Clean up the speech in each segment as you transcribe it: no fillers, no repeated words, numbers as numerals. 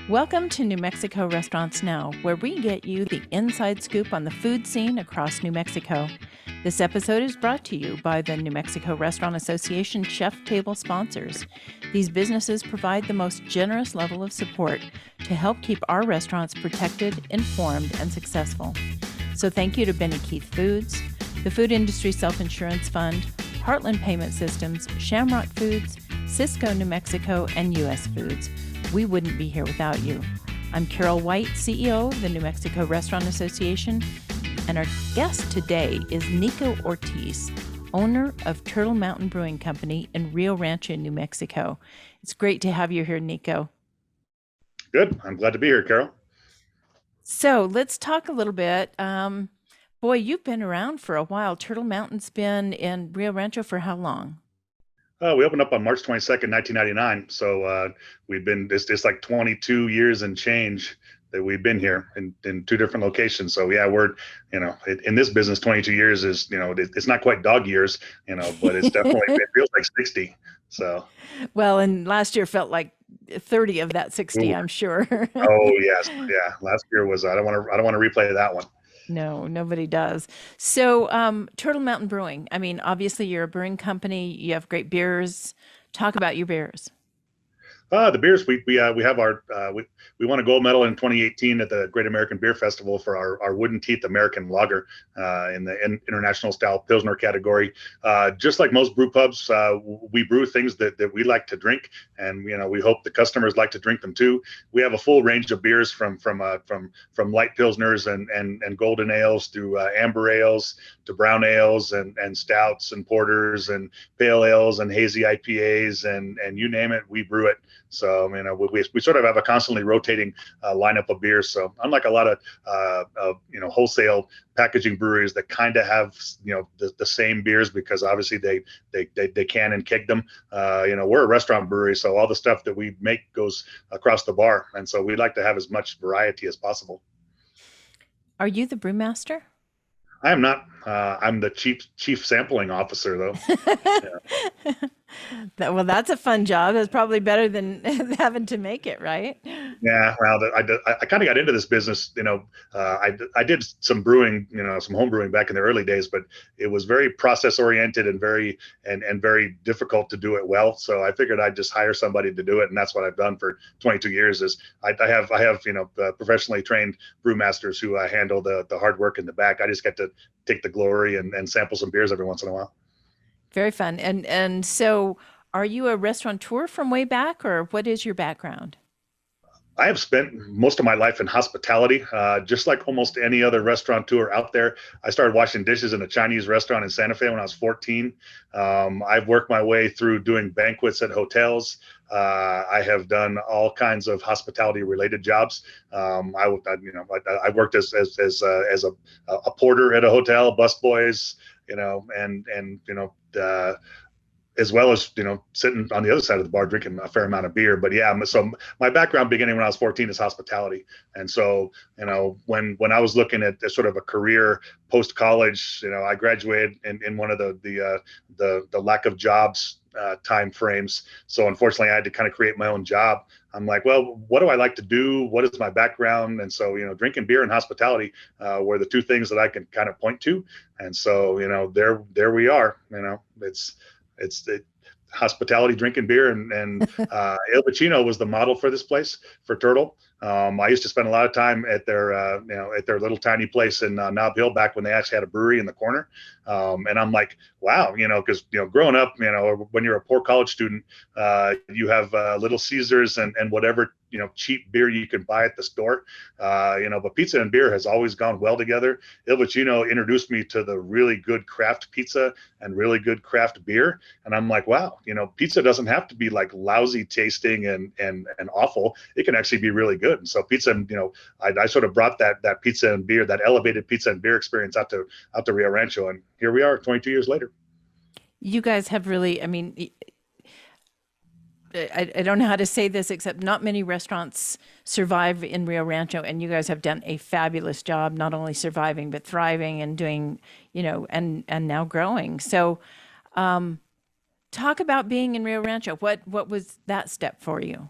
Welcome to New Mexico Restaurants Now, where we get you the inside scoop on the food scene across New Mexico. This episode is brought to you by the New Mexico Restaurant Association Chef Table sponsors. These businesses provide the most generous level of support to help keep our restaurants protected, informed, and successful. So thank you to Benny Keith Foods, the Food Industry Self-Insurance Fund, Heartland Payment Systems, Shamrock Foods, Cisco New Mexico, and U.S. Foods. We wouldn't be here without you. I'm Carol White, CEO of the New Mexico Restaurant Association, and our guest today is Nico Ortiz, owner of Turtle Mountain Brewing Company in Rio Rancho, New Mexico. It's great to have you here, Nico. Good. I'm glad to be here, Carol. So let's talk a little bit. Boy, you've been around for a while. Turtle Mountain's been in Rio Rancho for how long? We opened up on March 22nd, 1999. So we've been, it's like 22 years and change that we've been here in two different locations. So yeah, we're, in this business, 22 years is, it's not quite dog years, but it's definitely, it feels like 60. So. Well, and last year felt like 30 of that 60, Ooh. I'm sure. Oh yes. Yeah. Last year was, I don't want to replay that one. No, nobody does. So, Turtle Mountain Brewing. I mean, obviously, you're a brewing company. You have great beers. Talk about your beers. The beers we have our we won a gold medal in 2018 at the Great American Beer Festival for our Wooden Teeth American Lager in the international style Pilsner category. Just like most brew pubs, we brew things that we like to drink, and we hope the customers like to drink them too. We have a full range of beers from light Pilsners and golden ales to amber ales to brown ales and stouts and porters and pale ales and hazy IPAs and you name it, we brew it. So, we sort of have a constantly rotating lineup of beers. So unlike a lot of, wholesale packaging breweries that kind of have, the same beers because obviously they can and keg them, we're a restaurant brewery. So all the stuff that we make goes across the bar. And so we'd like to have as much variety as possible. Are you the brewmaster? I am not. I'm the chief sampling officer, though. Yeah. Well, that's a fun job. That's probably better than having to make it, right? Yeah, well, I kind of got into this business. I did some brewing, some home brewing back in the early days, but it was very process oriented and very difficult to do it well. So I figured I'd just hire somebody to do it, and that's what I've done for 22 years. Is I have professionally trained brewmasters who handle the hard work in the back. I just get to take the glory and sample some beers every once in a while. Very fun. And so, are you a restaurateur from way back, or what is your background? I have spent most of my life in hospitality, just like almost any other restaurateur out there. I started washing dishes in a Chinese restaurant in Santa Fe when I was 14. I've worked my way through doing banquets at hotels. I have done all kinds of hospitality-related jobs. I worked as a porter at a hotel, busboys, as well as sitting on the other side of the bar drinking a fair amount of beer. But yeah, so my background beginning when I was 14 is hospitality. And so when I was looking at sort of a career post college, I graduated in one of the lack of jobs time frames. So unfortunately, I had to kind of create my own job. I'm like, well, what do I like to do? What is my background? And so drinking beer and hospitality were the two things that I can kind of point to. And so there we are. It's the hospitality, drinking beer, and Il Vicino was the model for this place for Turtle. I used to spend a lot of time at their little tiny place in Nob Hill back when they actually had a brewery in the corner. And I'm like, wow, because growing up, when you're a poor college student, you have Little Caesars and whatever cheap beer you can buy at the store. But pizza and beer has always gone well together. Il Vicino introduced me to the really good craft pizza and really good craft beer, and I'm like, wow, pizza doesn't have to be like lousy tasting and awful. It can actually be really good. And so pizza, I sort of brought that pizza and beer, that elevated pizza and beer experience out to Rio Rancho, and here we are 22 years later. You guys have really, I mean, I don't know how to say this except not many restaurants survive in Rio Rancho, and you guys have done a fabulous job, not only surviving but thriving and doing, and now growing. So, talk about being in Rio Rancho. What was that step for you?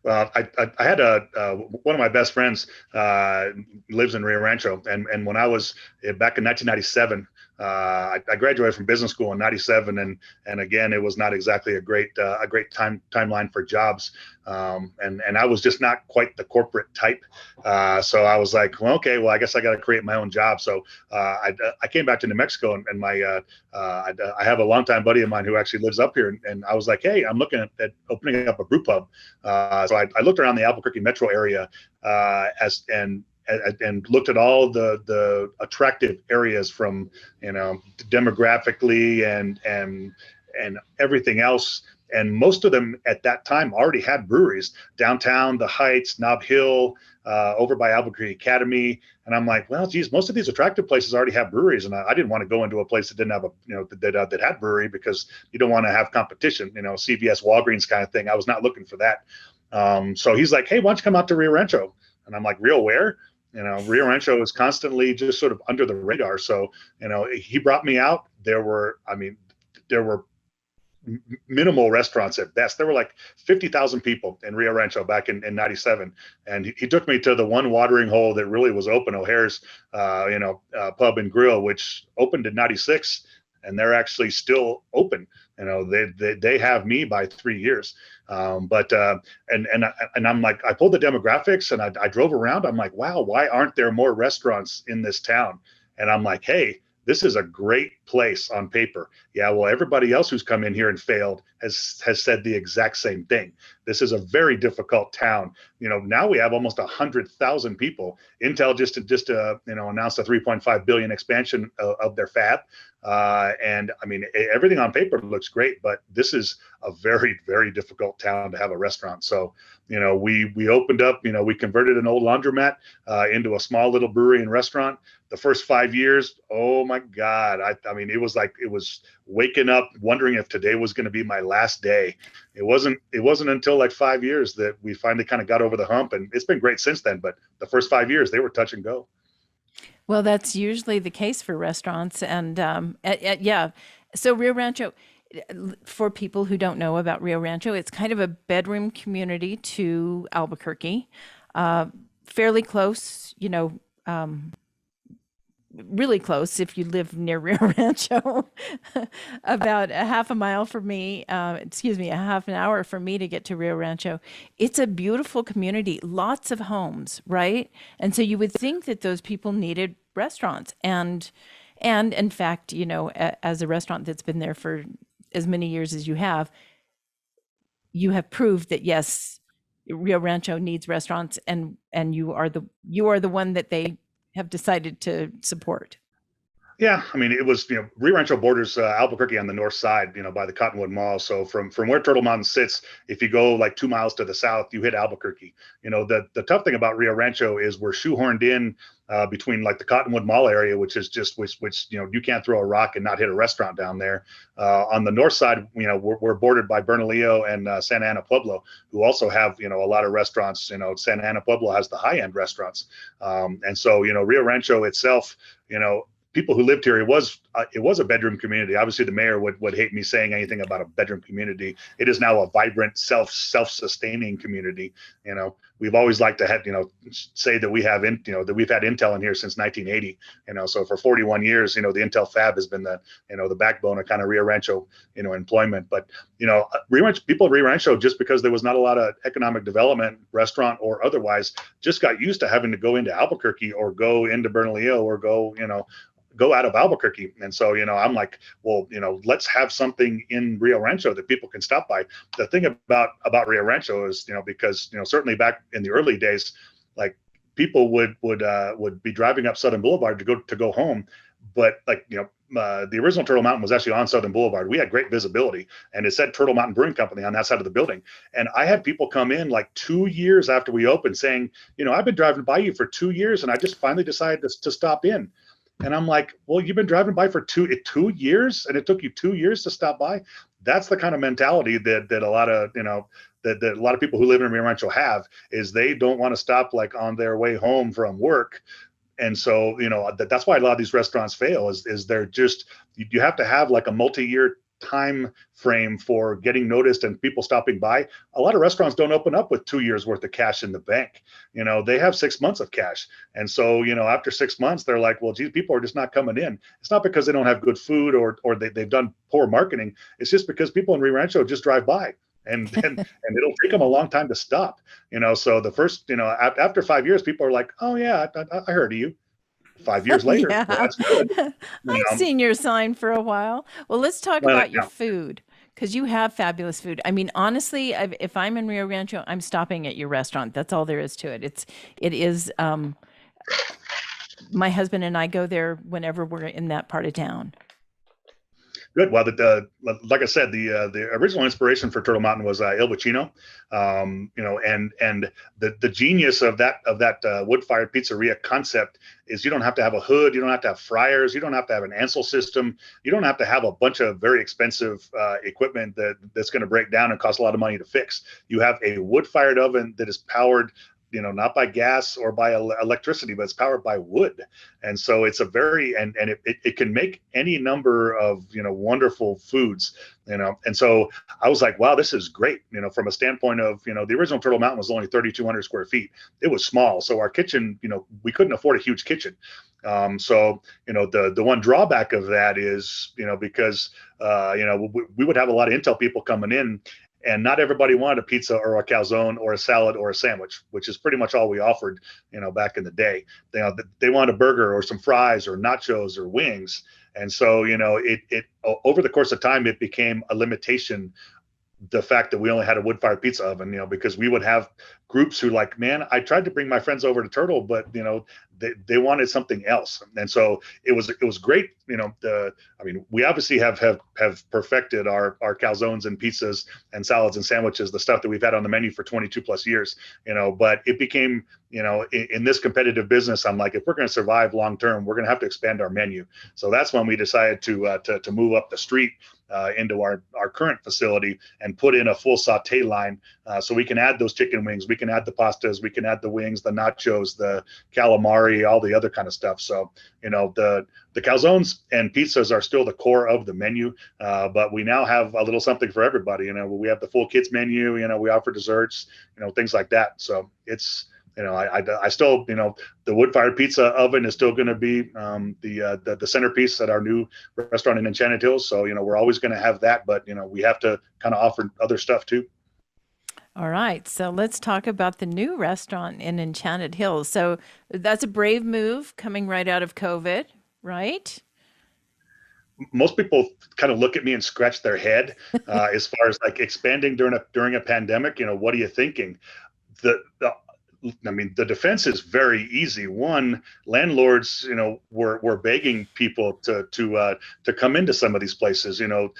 Well, I had one of my best friends lives in Rio Rancho, and when I was back in 1997, I graduated from business school in '97, and again, it was not exactly a great timeline for jobs, and I was just not quite the corporate type, so I was like, well, okay, well, I guess I got to create my own job. So I came back to New Mexico, and I have a longtime buddy of mine who actually lives up here, and I was like, hey, I'm looking at opening up a brew pub. So I looked around the Albuquerque metro area and looked at all the attractive areas from, demographically and everything else. And most of them at that time already had breweries downtown, the Heights, Nob Hill, over by Albuquerque Academy. And I'm like, well, geez, most of these attractive places already have breweries. And I didn't want to go into a place that didn't have that had brewery, because you don't want to have competition, CVS, Walgreens kind of thing. I was not looking for that. So he's like, hey, why don't you come out to Rio Rancho? And I'm like, Rio where? Rio Rancho is constantly just sort of under the radar. So, he brought me out. There were minimal restaurants at best. There were like 50,000 people in Rio Rancho back in '97. And he took me to the one watering hole that really was open, O'Hare's, Pub and Grill, which opened in '96. And they're actually still open. They have me by 3 years. But I'm like, I pulled the demographics and I drove around. I'm like, wow, why aren't there more restaurants in this town? And I'm like, hey, this is a great place on paper. Yeah, well, everybody else who's come in here and failed has said the exact same thing. This is a very difficult town. Now we have almost 100,000 people. Intel just announced a 3.5 billion expansion of their fab. And I mean, everything on paper looks great, but this is a very, very difficult town to have a restaurant. So, we opened up, we converted an old laundromat into a small little brewery and restaurant. The first 5 years, oh my God. I mean, it was waking up wondering if today was going to be my last day. It wasn't until like 5 years that we finally kind of got over the hump, and it's been great since then. But the first 5 years, they were touch and go. Well, that's usually the case for restaurants. And yeah, so Rio Rancho, for people who don't know about Rio Rancho, it's kind of a bedroom community to Albuquerque, fairly close, really close if you live near Rio Rancho, about a half a mile for me, a half an hour for me to get to Rio Rancho. It's a beautiful community, lots of homes, right? And so you would think that those people needed restaurants. And in fact, as a restaurant that's been there for as many years as you have proved that yes, Rio Rancho needs restaurants, and you are the one that they have decided to support. Yeah, I mean, it was, Rio Rancho borders Albuquerque on the north side, by the Cottonwood Mall. So from where Turtle Mountain sits, if you go like 2 miles to the south, you hit Albuquerque. The tough thing about Rio Rancho is we're shoehorned in between like the Cottonwood Mall area, which is just which you can't throw a rock and not hit a restaurant down there. On the north side, we're bordered by Bernalillo and Santa Ana Pueblo, who also have a lot of restaurants. Santa Ana Pueblo has the high end restaurants, and so Rio Rancho itself, people who lived here, it was a bedroom community. Obviously, the mayor would hate me saying anything about a bedroom community. It is now a vibrant, self-sustaining community. We've always liked to have, say that we have that we've had Intel in here since 1980. So for 41 years, the Intel fab has been the backbone of kind of Rio Rancho, employment. But people at Rio Rancho, just because there was not a lot of economic development, restaurant or otherwise, just got used to having to go into Albuquerque or go into Bernalillo or go out of Albuquerque. And so, I'm like, well, let's have something in Rio Rancho that people can stop by. The thing about Rio Rancho is, because, certainly back in the early days, like people would be driving up Southern Boulevard to go home. But like, the original Turtle Mountain was actually on Southern Boulevard. We had great visibility, and it said Turtle Mountain Brewing Company on that side of the building. And I had people come in like 2 years after we opened saying, I've been driving by you for 2 years, and I just finally decided to stop in. And I'm like, well, you've been driving by for two years, and it took you 2 years to stop by. That's the kind of mentality that a lot of that a lot of people who live in Rio Rancho have, is they don't want to stop like on their way home from work. And so that's why a lot of these restaurants fail, is they're just, you have to have like a multi-year time frame for getting noticed and people stopping by. A lot of restaurants don't open up with 2 years worth of cash in the bank. They have 6 months of cash. And so, after 6 months, they're like, well, geez, people are just not coming in. It's not because they don't have good food or they've done poor marketing. It's just because people in Rio Rancho just drive by. And it'll take them a long time to stop. So the first, after 5 years, people are like, oh yeah, I heard of you. 5 years later, Yeah. well, that's good. I've seen your sign for a while. Well, let's talk Well, about your food, because you have fabulous food. I mean, honestly, if I'm in Rio Rancho, I'm stopping at your restaurant. That's all there is to it. It is. My husband and I go there whenever we're in that part of town. good. Well, like I said, the original inspiration for Turtle Mountain was Il Vicino, and the genius of that wood fired pizzeria concept is you don't have to have a hood, you don't have to have fryers, you don't have to have an Ansel system, you don't have to have a bunch of very expensive equipment that's going to break down and cost a lot of money to fix. You have a wood fired oven that is powered not by gas or by electricity, but it's powered by wood. And so it's it can make any number of, wonderful foods, and so I was like, wow, this is great. From a standpoint of, the original Turtle Mountain was only 3,200 square feet. It was small. So our kitchen, we couldn't afford a huge kitchen. So, the one drawback of that is, because, we would have a lot of Intel people coming in, and not everybody wanted a pizza or a calzone or a salad or a sandwich, which is pretty much all we offered, back in the day. They wanted a burger or some fries or nachos or wings. And so, it over the course of time, it became a limitation, the fact that we only had a wood-fired pizza oven, because we would have groups who like, man, I tried to bring my friends over to Turtle, but they wanted something else. And so it was great. We obviously have perfected our calzones and pizzas and salads and sandwiches, the stuff that we've had on the menu for 22 plus years, but it became, in this competitive business, I'm like, if we're going to survive long term, we're going to have to expand our menu. So that's when we decided to move up the street into our current facility and put in a full saute line, so we can add those chicken wings, we can add the pastas, we can add the wings, the nachos, the calamari, all the other kind of stuff. So the calzones and pizzas are still the core of the menu, but we now have a little something for everybody. We have the full kids menu, we offer desserts, things like that. So it's, I still, the wood-fired pizza oven is still going to be the centerpiece at our new restaurant in Enchanted Hills. So, we're always going to have that, but, we have to kind of offer other stuff too. All right. So let's talk about the new restaurant in Enchanted Hills. So that's a brave move coming right out of COVID, right? Most people kind of look at me and scratch their head as far as like expanding during a pandemic. What are you thinking? The defense is very easy. One, landlords, were begging people to come into some of these places. There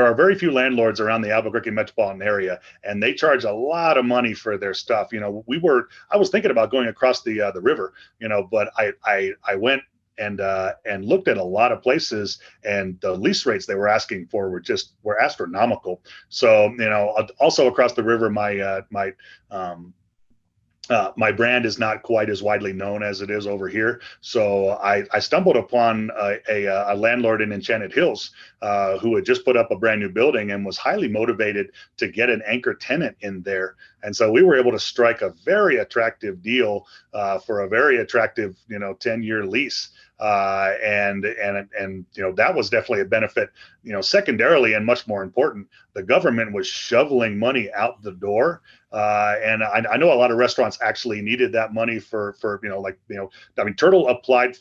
are very few landlords around the Albuquerque metropolitan area, and they charge a lot of money for their stuff. I was thinking about going across the river, but I went and looked at a lot of places, and the lease rates they were asking for were astronomical. So, also across the river, my brand is not quite as widely known as it is over here. So I stumbled upon a landlord in Enchanted Hills who had just put up a brand new building and was highly motivated to get an anchor tenant in there. And so we were able to strike a very attractive deal for a very attractive, 10-year lease. And that was definitely a benefit. Secondarily, and much more important, the government was shoveling money out the door. And I know a lot of restaurants actually needed that money for Turtle I applied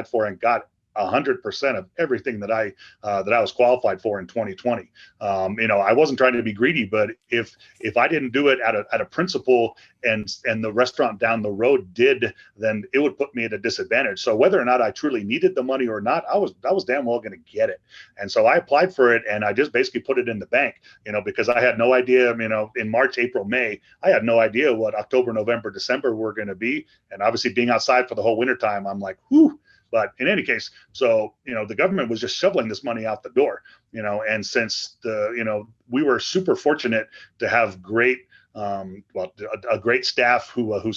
for and got 100% of everything that I was qualified for in 2020. I wasn't trying to be greedy, but if I didn't do it at a principal and the restaurant down the road did, then it would put me at a disadvantage. So whether or not I truly needed the money or not, I was damn well going to get it. And so I applied for it, and I just basically put it in the bank, because I had no idea, in March, April, May, I had no idea what October, November, December were going to be. And obviously being outside for the whole wintertime, I'm like, whew. But in any case, so, the government was just shoveling this money out the door, and since we were super fortunate to have great a great staff who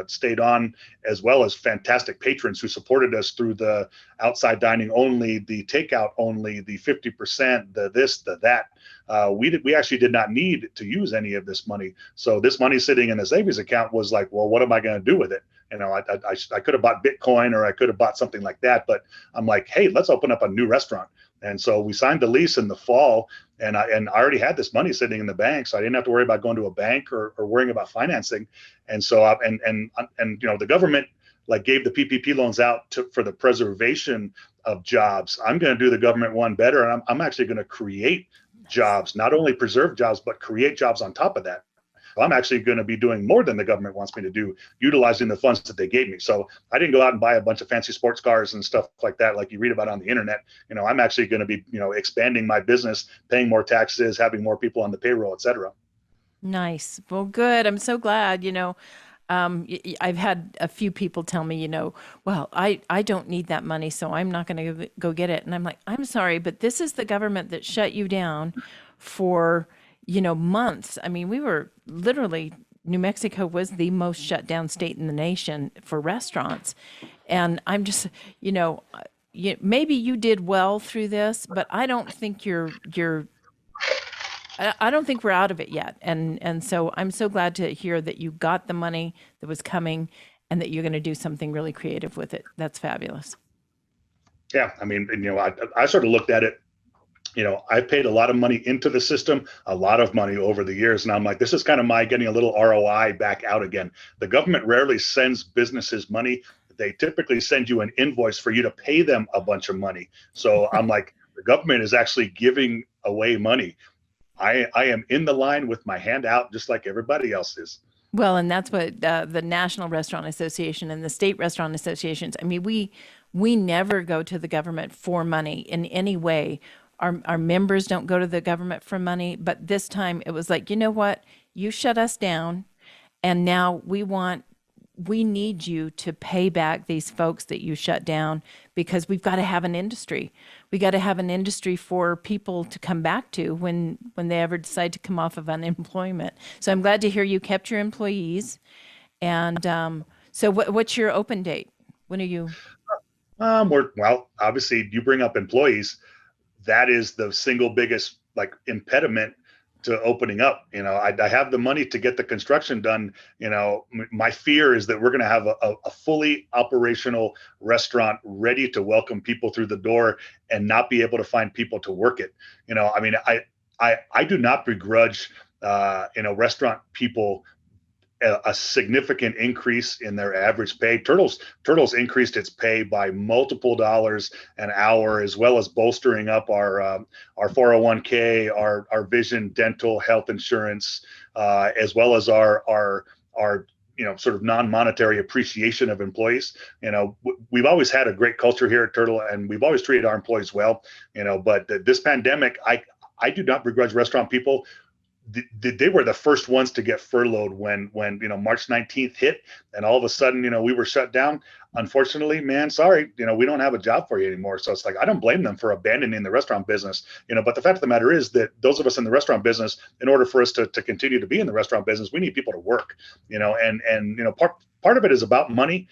stayed on, as well as fantastic patrons who supported us through the outside dining only, the takeout only, the 50%, the this, the that. We actually did not need to use any of this money. So this money sitting in the savings account was like, well, what am I going to do with it? I could have bought Bitcoin, or I could have bought something like that. But I'm like, hey, let's open up a new restaurant. And so we signed the lease in the fall, and I already had this money sitting in the bank, so I didn't have to worry about going to a bank or worrying about financing. And so the government like gave the PPP loans out for the preservation of jobs. I'm going to do the government one better, and I'm actually going to create jobs, not only preserve jobs, but create jobs on top of that. I'm actually going to be doing more than the government wants me to do, utilizing the funds that they gave me. So I didn't go out and buy a bunch of fancy sports cars and stuff like that, like you read about on the internet. I'm actually going to be, expanding my business, paying more taxes, having more people on the payroll, et cetera. Nice. Well, good. I'm so glad. I've had a few people tell me, well, I don't need that money, so I'm not going to go get it. And I'm like, I'm sorry, but this is the government that shut you down for, months. I mean, we were literally, New Mexico was the most shut down state in the nation for restaurants. And I'm just, maybe you did well through this, but I don't think I don't think we're out of it yet. And so I'm so glad to hear that you got the money that was coming and that you're going to do something really creative with it. That's fabulous. Yeah, I mean, I sort of looked at it. I paid a lot of money into the system, a lot of money over the years. And I'm like, this is kind of my getting a little ROI back out again. The government rarely sends businesses money. They typically send you an invoice for you to pay them a bunch of money. So I'm like, the government is actually giving away money. I am in the line with my hand out, just like everybody else is. Well, and that's what the National Restaurant Association and the state restaurant associations. I mean, we never go to the government for money in any way. Our members don't go to the government for money, but this time it was like, you know what? You shut us down, and now we need you to pay back these folks that you shut down, because we've got to have an industry. We got to have an industry for people to come back to when they ever decide to come off of unemployment. So I'm glad to hear you kept your employees. And so what's your open date? When are you? Well, obviously you bring up employees. That is the single biggest like impediment to opening up. I have the money to get the construction done. My fear is that we're going to have a fully operational restaurant ready to welcome people through the door and not be able to find people to work it. I mean, I do not begrudge, restaurant people a significant increase in their average pay. Turtles increased its pay by multiple dollars an hour, as well as bolstering up our 401k, our vision, dental, health insurance, as well as our sort of non-monetary appreciation of employees. We've always had a great culture here at Turtle, and we've always treated our employees well. But this pandemic, I do not begrudge restaurant people. They were the first ones to get furloughed when March 19th hit, and all of a sudden we were shut down. Unfortunately, man, sorry, we don't have a job for you anymore. So it's like, I don't blame them for abandoning the restaurant business, but the fact of the matter is that those of us in the restaurant business, in order for us to continue to be in the restaurant business, we need people to work, and part of it is about money.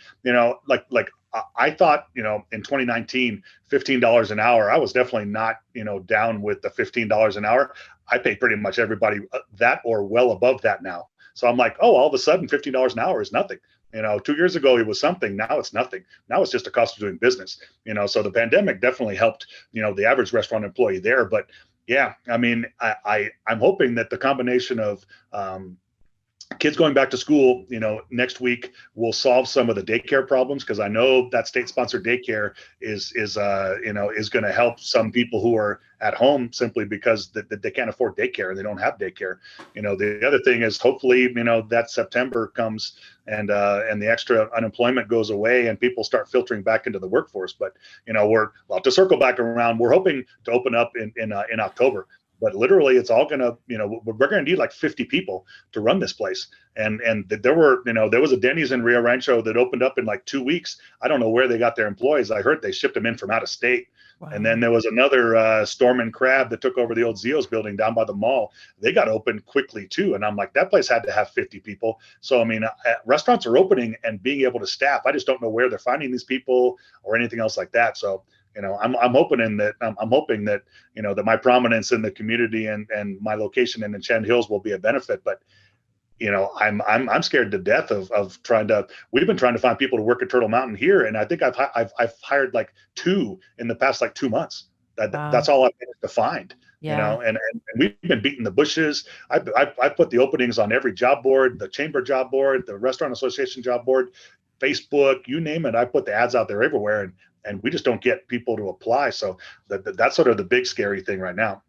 Like I thought, in 2019, $15 an hour, I was definitely not, down with the $15 an hour. I pay pretty much everybody that or well above that now. So I'm like, oh, all of a sudden $15 an hour is nothing. 2 years ago it was something. Now it's nothing. Now it's just a cost of doing business. So the pandemic definitely helped, the average restaurant employee there. But yeah, I mean, I'm hoping that the combination of kids going back to school, next week will solve some of the daycare problems, because I know that state-sponsored daycare is going to help some people who are at home simply because they can't afford daycare and they don't have daycare. The other thing is hopefully that September comes and the extra unemployment goes away and people start filtering back into the workforce. But to circle back around, we're hoping to open up in October. But literally, it's all gonna, we're gonna need like 50 people to run this place. And there was a Denny's in Rio Rancho that opened up in like 2 weeks. I don't know where they got their employees. I heard they shipped them in from out of state. And Wow. then there was another Storm and Crab that took over the old Zio's building down by the mall. They got open quickly too. And I'm like, that place had to have 50 people. So, I mean, restaurants are opening and being able to staff. I just don't know where they're finding these people or anything else like that. So, I'm hoping that, that my prominence in the community and my location in the Chen Hills will be a benefit. But I'm scared to death of trying to. We've been trying to find people to work at Turtle Mountain here, and I think I've hired like two in the past like 2 months. Wow. That's all I've managed to find. Yeah. And we've been beating the bushes. I put the openings on every job board, the chamber job board, the restaurant association job board, Facebook, you name it. I put the ads out there everywhere, and we just don't get people to apply. So that's sort of the big scary thing right now.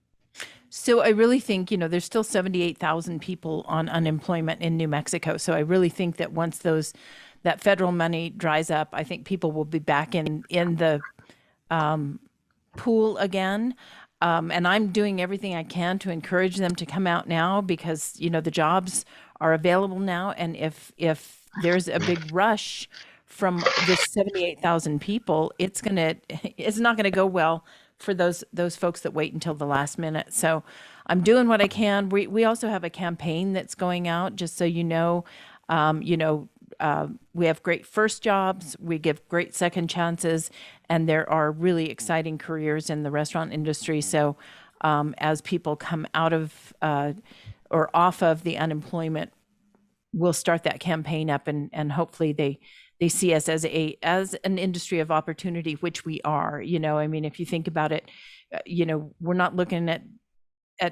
So I really think, there's still 78,000 people on unemployment in New Mexico. So I really think that once that federal money dries up, I think people will be back in the pool again. And I'm doing everything I can to encourage them to come out now because, the jobs are available now. And if there's a big rush from this 78,000 people, it's not gonna go well for those folks that wait until the last minute. So I'm doing what I can. We also have a campaign that's going out, just so you know. We have great first jobs, we give great second chances, and there are really exciting careers in the restaurant industry. So as people come out of or off of the unemployment, we'll start that campaign up, and hopefully they see us as an industry of opportunity, which we are. I mean, if you think about it, we're not looking at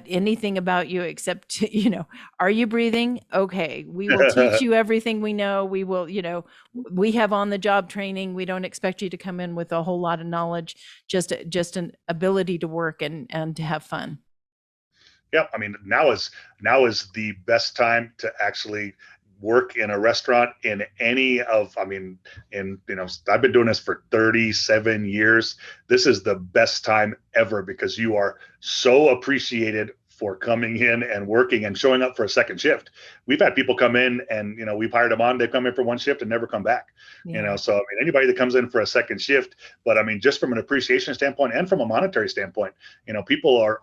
anything about you except, are you breathing? Okay, we will teach you everything we know. We will, we have on the job training. We don't expect you to come in with a whole lot of knowledge, just an ability to work and to have fun. Yeah, I mean, now is the best time to actually work in a restaurant in any of, I mean, I've been doing this for 37 years. This is the best time ever because you are so appreciated for coming in and working and showing up for a second shift. We've had people come in and, we've hired them on, they've come in for one shift and never come back. Yeah. So I mean, anybody that comes in for a second shift, but I mean, just from an appreciation standpoint and from a monetary standpoint, people are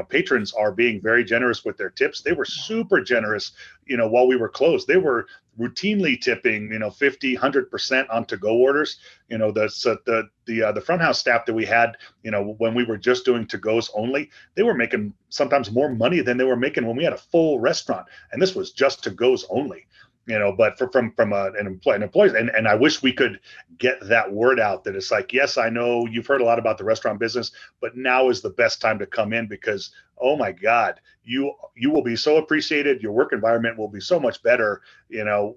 patrons are being very generous with their tips. They were super generous, while we were closed. They were routinely tipping, 50, 100% on to-go orders. The front house staff that we had, when we were just doing to-goes only, they were making sometimes more money than they were making when we had a full restaurant. And this was just to-goes only. But from an employee, and I wish we could get that word out that it's like, yes, I know you've heard a lot about the restaurant business, but now is the best time to come in because, oh my God, you will be so appreciated. Your work environment will be so much better.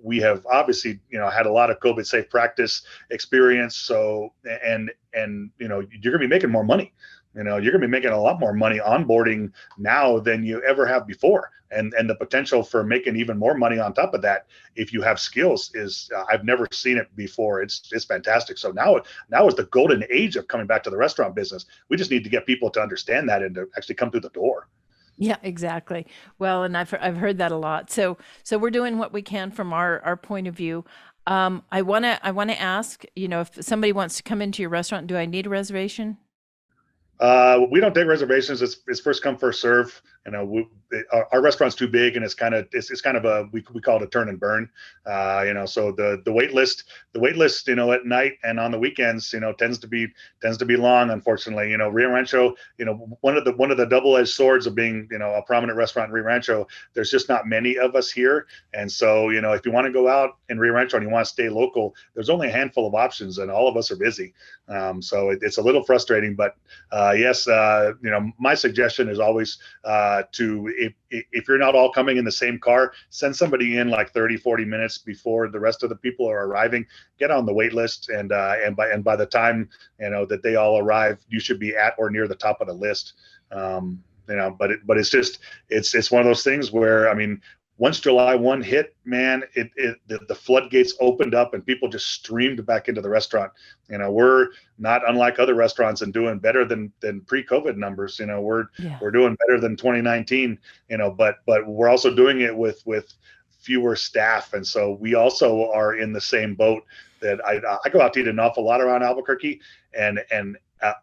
We have obviously, had a lot of COVID safe practice experience. So, and you're gonna be making more money. You're going to be making a lot more money onboarding now than you ever have before. And the potential for making even more money on top of that, if you have skills, is I've never seen it before. It's fantastic. So now is the golden age of coming back to the restaurant business. We just need to get people to understand that and to actually come through the door. Yeah, exactly. Well, and I've heard that a lot. So we're doing what we can from our point of view. I wanna ask, if somebody wants to come into your restaurant, do I need a reservation? We don't take reservations. It's first come, first serve. Our restaurant's too big, and it's kind of a we call it a turn and burn. So the wait list, at night and on the weekends, tends to be long. Unfortunately, Rio Rancho, one of the double-edged swords of being, a prominent restaurant in Rio Rancho. There's just not many of us here, and so if you want to go out in Rio Rancho and you want to stay local, there's only a handful of options, and all of us are busy. So it's a little frustrating, but yes, my suggestion is always if you're not all coming in the same car, send somebody in like 30, 40 minutes before the rest of the people are arriving. Get on the wait list, and by the time that they all arrive, you should be at or near the top of the list. But it's one of those things where, I mean, once July 1 hit, man, the floodgates opened up and people just streamed back into the restaurant. We're not unlike other restaurants and doing better than pre-COVID numbers. We're doing better than 2019. But we're also doing it with fewer staff, and so we also are in the same boat. That I go out to eat an awful lot around Albuquerque, and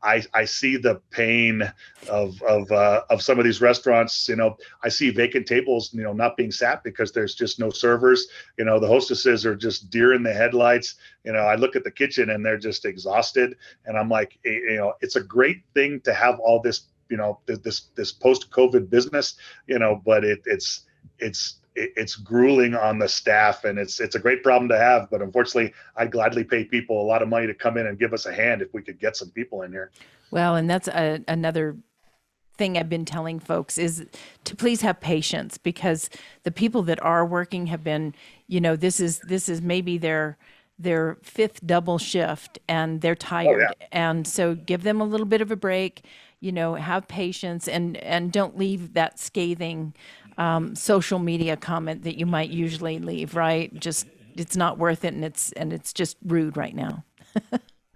I see the pain of some of these restaurants. I see vacant tables, not being sat because there's just no servers. The hostesses are just deer in the headlights. I look at the kitchen and they're just exhausted, and I'm like, it's a great thing to have all this, this post-COVID business, but it's grueling on the staff, and it's a great problem to have. But unfortunately, I'd gladly pay people a lot of money to come in and give us a hand if we could get some people in here. Well, and that's another thing I've been telling folks is to please have patience, because the people that are working have been, this is maybe their fifth double shift, and they're tired. Oh, yeah. And so give them a little bit of a break, have patience, and don't leave that scathing social media comment that you might usually leave, right? Just, it's not worth it. And it's just rude right now.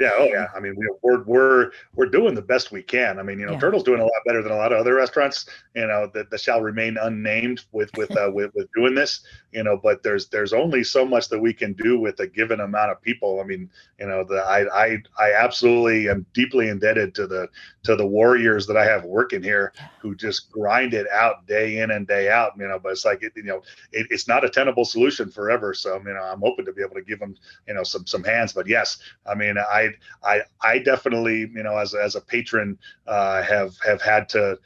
Yeah, oh yeah. I mean, we're doing the best we can. I mean, Yeah. Turtle's doing a lot better than a lot of other restaurants. That shall remain unnamed with doing this. But there's only so much that we can do with a given amount of people. I mean, I absolutely am deeply indebted to the warriors that I have working here, who just grind it out day in and day out. But it's like it's not a tenable solution forever. So I'm hoping to be able to give them some hands. But yes, I mean, I definitely, as a patron, have had to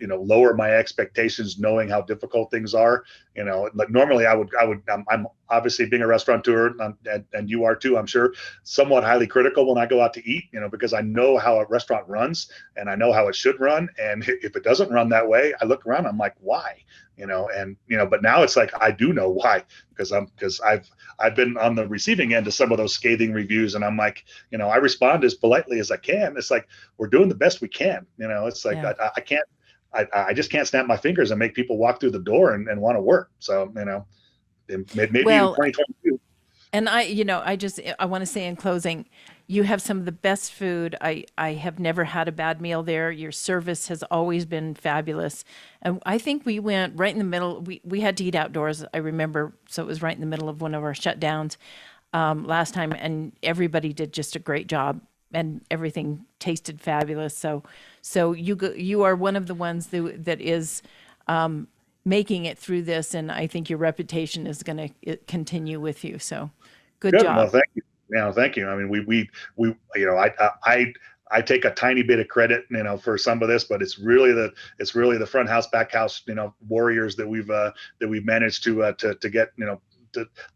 lower my expectations, knowing how difficult things are. Like normally I'm obviously, being a restaurateur, and you are too, I'm sure, somewhat highly critical when I go out to eat, because I know how a restaurant runs and I know how it should run. And if it doesn't run that way, I look around, I'm like, why? But now it's like, I do know why, because I've been on the receiving end of some of those scathing reviews, and I'm like, I respond as politely as I can. It's like, we're doing the best we can. It's like, Yeah. I can't, I just can't snap my fingers and make people walk through the door and want to work. So, maybe Well, 2022. and I want to say in closing, you have some of the best food. I have never had a bad meal there. Your service has always been fabulous. And I think we went right in the middle. We had to eat outdoors, I remember. So it was right in the middle of one of our shutdowns last time. And everybody did just a great job, and everything tasted fabulous. So you are one of the ones that is making it through this, and I think your reputation is going to continue with you. So, good Good. job. Well, thank you. Thank you. I mean, I take a tiny bit of credit, for some of this, but it's really the front house, back house, warriors that we've managed to get,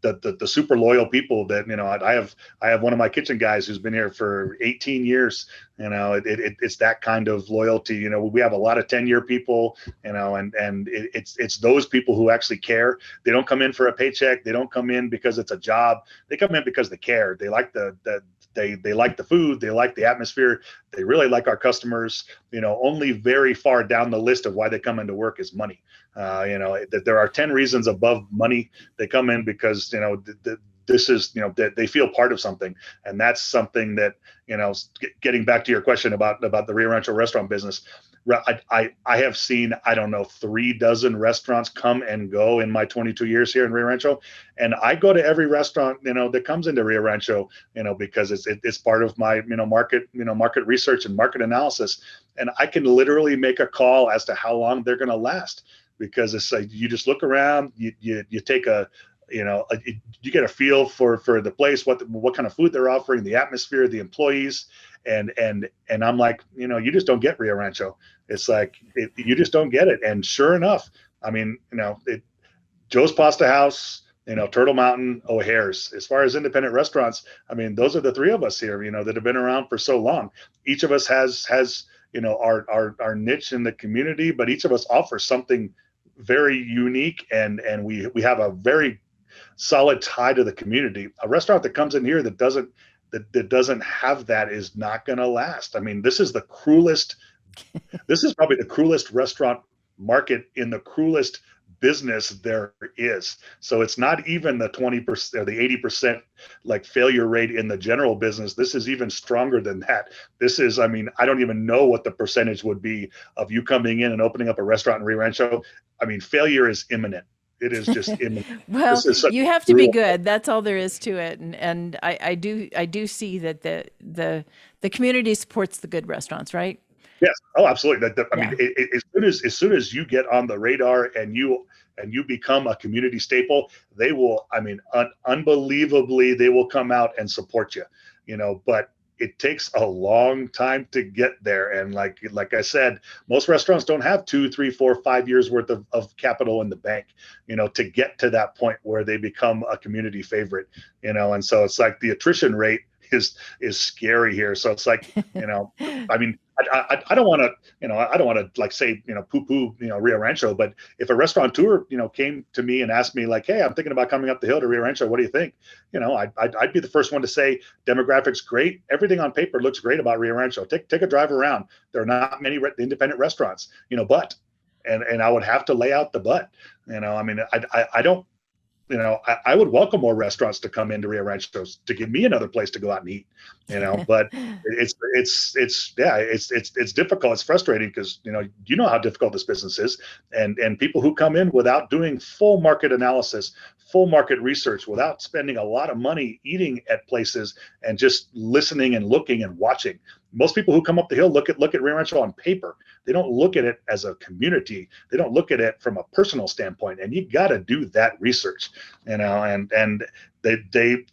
the super loyal people that, I have one of my kitchen guys who's been here for 18 years. It's that kind of loyalty. We have a lot of 10-year people, and it's those people who actually care. They don't come in for a paycheck. They don't come in because it's a job. They come in because they care. They like they like the food. They like the atmosphere. They really like our customers. Only very far down the list of why they come into work is money. That there are 10 reasons above money. They come in because, this is, they feel part of something. And that's something that, getting back to your question about the Rio Rancho restaurant business, I have seen, I don't know, 36 restaurants come and go in my 22 years here in Rio Rancho. And I go to every restaurant, that comes into Rio Rancho, because it's part of my, market research and market analysis. And I can literally make a call as to how long they're going to last, because it's like, you just look around, you take you get a feel for the place, what kind of food they're offering, the atmosphere, the employees, and I'm like, you just don't get Rio Rancho. It's like, you just don't get it. And sure enough, I mean, Joe's Pasta House, Turtle Mountain, O'Hare's. As far as independent restaurants, I mean, those are the three of us here, that have been around for so long. Each of us has our niche in the community, but each of us offers something very unique, and we have a very solid tie to the community. A restaurant that comes in here that doesn't have that is not going to last. I mean, this is probably the cruelest restaurant market in the cruelest business there is. So it's not even the 20% or the 80% like failure rate in the general business. This is even stronger than that. This is, I mean, I don't even know what the percentage would be of you coming in and opening up a restaurant in Rio Rancho. I mean, failure is imminent. It is just imminent. Well, This is such you a have to be brutal. good. That's all there is to it. And I do see that the community supports the good restaurants, right? Yes. Oh, absolutely. I mean, Yeah. as soon as you get on the radar and you become a community staple, they will. I mean, unbelievably, they will come out and support you. But it takes a long time to get there. And like I said, most restaurants don't have 2, 3, 4, 5 years worth of capital in the bank, to get to that point where they become a community favorite. And so it's like the attrition rate is scary here. So it's like, I mean, I don't want to, I don't want to like say, poo poo, Rio Rancho, but if a restaurateur, came to me and asked me like, hey, I'm thinking about coming up the hill to Rio Rancho. What do you think? I'd be the first one to say demographics great. Everything on paper looks great about Rio Rancho. Take a drive around. There are not many independent restaurants, but, and I would have to lay out the but, I mean, I don't, I would welcome more restaurants to come into Rio Rancho to give me another place to go out and eat, but it's difficult. It's frustrating because, how difficult this business is, and people who come in without doing full market analysis, full market research, without spending a lot of money eating at places and just listening and looking and watching. Most people who come up the hill look at Rio Rancho on paper. They don't look at it as a community. They don't look at it from a personal standpoint. And you got to do that research, and they the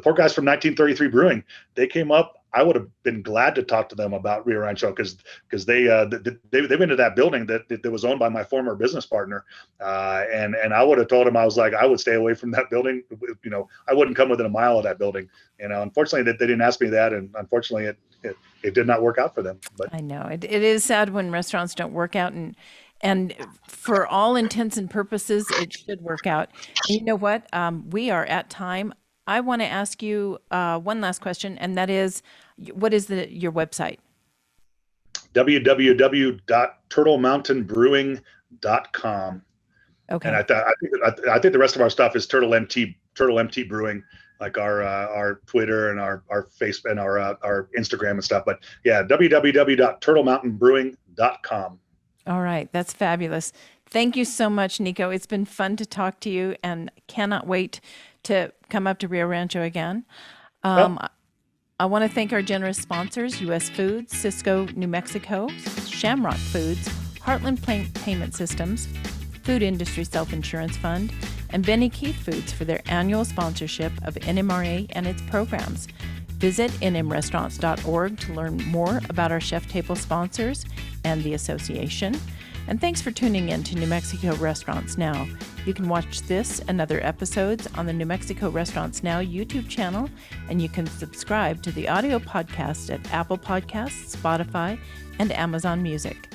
poor guys from 1933 Brewing, they came up. I would have been glad to talk to them about Rio Rancho because they went to that building that was owned by my former business partner, and I would have told him, I was like, I would stay away from that building. I wouldn't come within a mile of that building. Unfortunately, they didn't ask me that, and unfortunately, it did not work out for them. But I know it is sad when restaurants don't work out, and for all intents and purposes, it should work out. And you know what? We are at time. I want to ask you one last question, and that is, what is your website? www.turtlemountainbrewing.com. Okay. And I think the rest of our stuff is Turtle MT Brewing, like our Twitter and our Facebook and our Instagram and stuff. But yeah, www.turtlemountainbrewing.com. All right. That's fabulous. Thank you so much, Nico. It's been fun to talk to you, and cannot wait to come up to Rio Rancho again. I want to thank our generous sponsors, U.S. Foods, Cisco, New Mexico, Shamrock Foods, Heartland Payment Systems, Food Industry Self-Insurance Fund, and Benny Keith Foods for their annual sponsorship of NMRA and its programs. Visit nmrestaurants.org to learn more about our chef table sponsors and the association. And thanks for tuning in to New Mexico Restaurants Now. You can watch this and other episodes on the New Mexico Restaurants Now YouTube channel, and you can subscribe to the audio podcast at Apple Podcasts, Spotify, and Amazon Music.